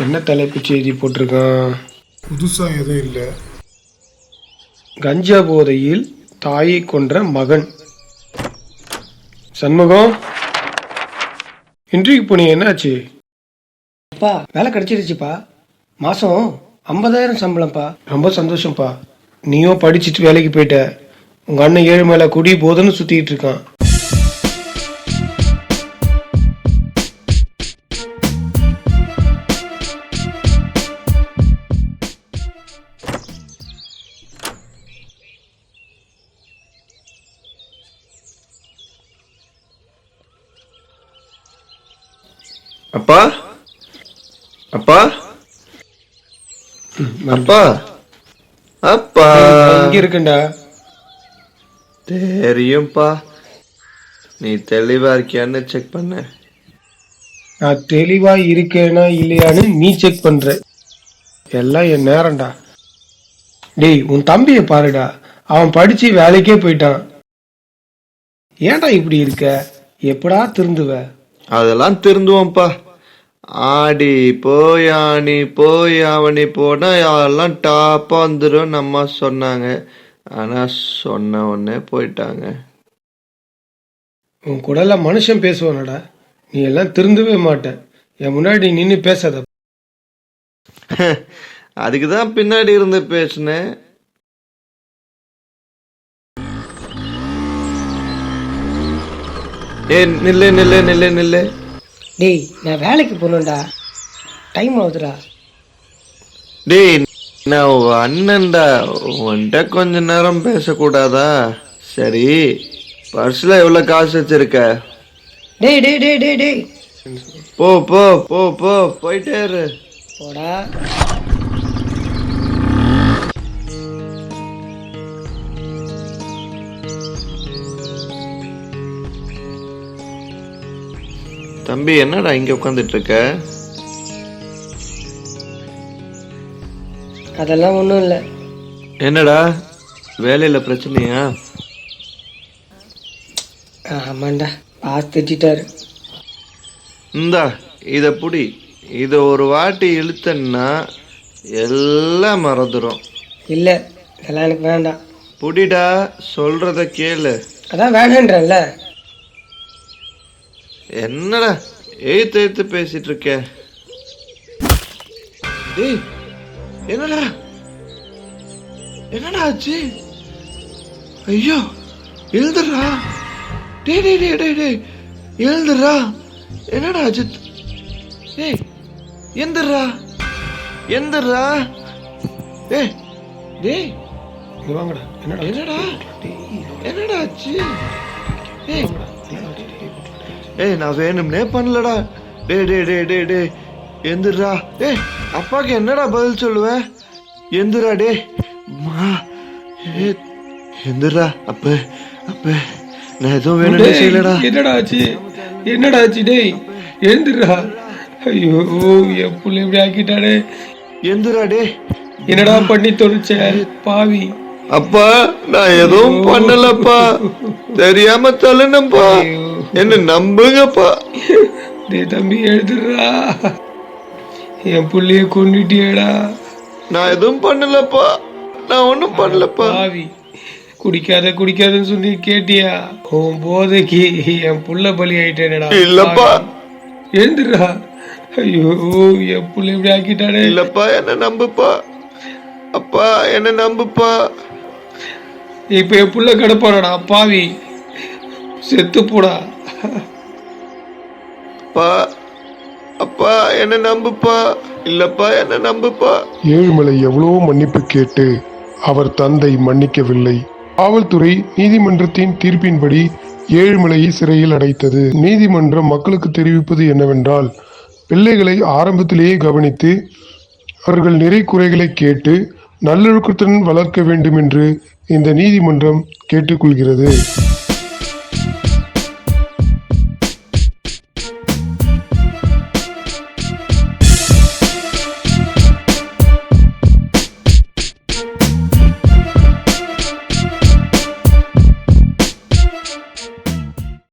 என்ன தலைப்புச் செய்தி போட்டிருக்கான்? புதுசா எதுவும் இல்லை. கஞ்சா போதையில் தாயை கொன்ற மகன். சண்முகம், இன்றைக்கு போனீங்க, என்னாச்சு? அப்பா வேலை கிடைச்சிருச்சுப்பா. மாதம் 50,000 சம்பளம்ப்பா. ரொம்ப சந்தோஷம்ப்பா. நீயும் படிச்சுட்டு வேலைக்கு போயிட்ட. உங்க அண்ணன் ஏழு மேல குடி போதுன்னு சுத்திட்டு இருக்கான். அப்பா அப்பா அப்பா அப்பா இங்க இருக்குண்டா. தெரியும்பா, நீ தெளிவா இருக்கியான்னு செக் பண்ண. நான் தெளிவா இருக்கேனா இல்லையான்னு நீ செக் பண்ற. எல்லாம் என் நேரம்டா. டேய், உன் தம்பிய பாருடா. அவன் படிச்சு வேலைக்கே போயிட்டான். ஏன்டா இப்படி இருக்க? எப்படா திருந்துவ? அதெல்லாம் திருந்துவோம்ப்பா. ஆடி போய் ஆணி போய் அவனி போனா எல்லாம் டாப்பா வந்துடும் நம்ம சொன்னாங்க. ஆனா சொன்ன உடனே போயிட்டாங்க. உன் கூடல மனுஷன் பேசுவானடா. நீ எல்லாம் திருந்தவே மாட்ட. என் முன்னாடி நின்னு பேசாத. அதுக்குதான் பின்னாடி இருந்து பேசினேன். ஏ நில்லு நில்லு நில்லு நில்லு. டேய், நான் வேலைக்கு போகணும்டா. டைம் ஆகுதுடா. டேய், நான் உன் அண்ணன்டா. உன்கிட்ட கொஞ்ச நேரம் பேசக்கூடாதா? சரி, பர்ஸ்ல எவ்வளவு காசு வச்சிருக்க? டேய் டேய் டேய் டேய் டேய் போ போ போ போ போயிட்டே இரு. போடா. தம்பி, என்னடா இங்க உட்காந்துட்டு இருக்க? அதெல்லாம் ஒன்றும் இல்லை. என்னடா வேலையில பிரச்சனையா? ஆமாண்டா, பாஸ் திட்டாரு. இந்தா இத புடி. இத ஒரு வாட்டி இழுத்தன்னா எல்லாம் மறந்துடும். இல்லை, இதெல்லாம் எனக்கு வேண்டாம். புடிடா, சொல்றத கேளு. அதான் வேணான்றேன்ல. என்னடா எழுத்து எழுத்து பேசிட்டு இருக்க? டேய், என்னடா என்னடா ஆச்சு? ஐயோ, எழுந்துடுறா. டேய் டேய் டேய் டேய் டேய் எழுந்துடுறா. என்னடா ஆச்சு? டேய் எந்திரா எந்திரா. டேய் டேய் இங்க வாங்கடா. என்னடா என்னடா என்னடா ஆச்சு? டேய் ஏய், நான் வேணும்னே பண்ணலடா. டே டே டே டே டே எந்திரா. டேய், அப்பாக்கு என்னடா பதில் சொல்லுவேன்? எந்திரா டே மா. எந்திரா. அப்ப அப்ப நான் எதுவும் வேணும்னே செய்யலடா. என்னடா ஆச்சு? என்னடா ஆச்சு? டேய் எழுந்துடுறா. ஐயோ, என் புள்ள இப்படி ஆக்கிட்டானே. எந்திரா டே. என்னடா பண்ணி தொலைச்ச பாவி? அப்பா, நான் எதுவும் பண்ணலப்பா. தெரியாம தள்ளுனப்பா. என்ன நம்புங்கப்பா. டேய் தம்பி, எழுதுடுறா. என் புள்ளைய கொண்டுட்டியடா. நான் எதுவும் பண்ணலப்பா. நான் ஒன்னும் பண்ணலப்பா. பாவி, குடிக்காத குடிக்காதன்னு சொல்லி கேட்டியா? உன் போதைக்கு என் புள்ள பலி ஆயிட்டேனடா. இல்லப்பா. எழுந்துடுறா. ஐயோ, என் புள்ள இப்படி ஆக்கிட்டானே. இல்லப்பா, என்ன நம்புப்பா. அப்பா, என்ன நம்புப்பா. இப்ப என் புள்ள கிடப்பானடா பாவி. செத்து போடா. அப்பா அப்பா, என்ன நம்புப்பா. இல்லப்பா, என்ன நம்புப்பா. ஏழுமலை எவ்வளவோ மன்னிப்பு கேட்டு அவர் தந்தை மன்னிக்கவில்லை. காவல்துறை நீதிமன்றத்தின் தீர்ப்பின்படி ஏழுமலையை சிறையில் அடைத்தது. நீதிமன்றம் மக்களுக்கு தெரிவிப்பது என்னவென்றால், பிள்ளைகளை ஆரம்பத்திலேயே கவனித்து அவர்கள் நிறை குறைகளை கேட்டு நல்லொழுக்கத்துடன் வளர்க்க வேண்டும் என்று இந்த நீதிமன்றம் கேட்டுக்கொள்கிறது.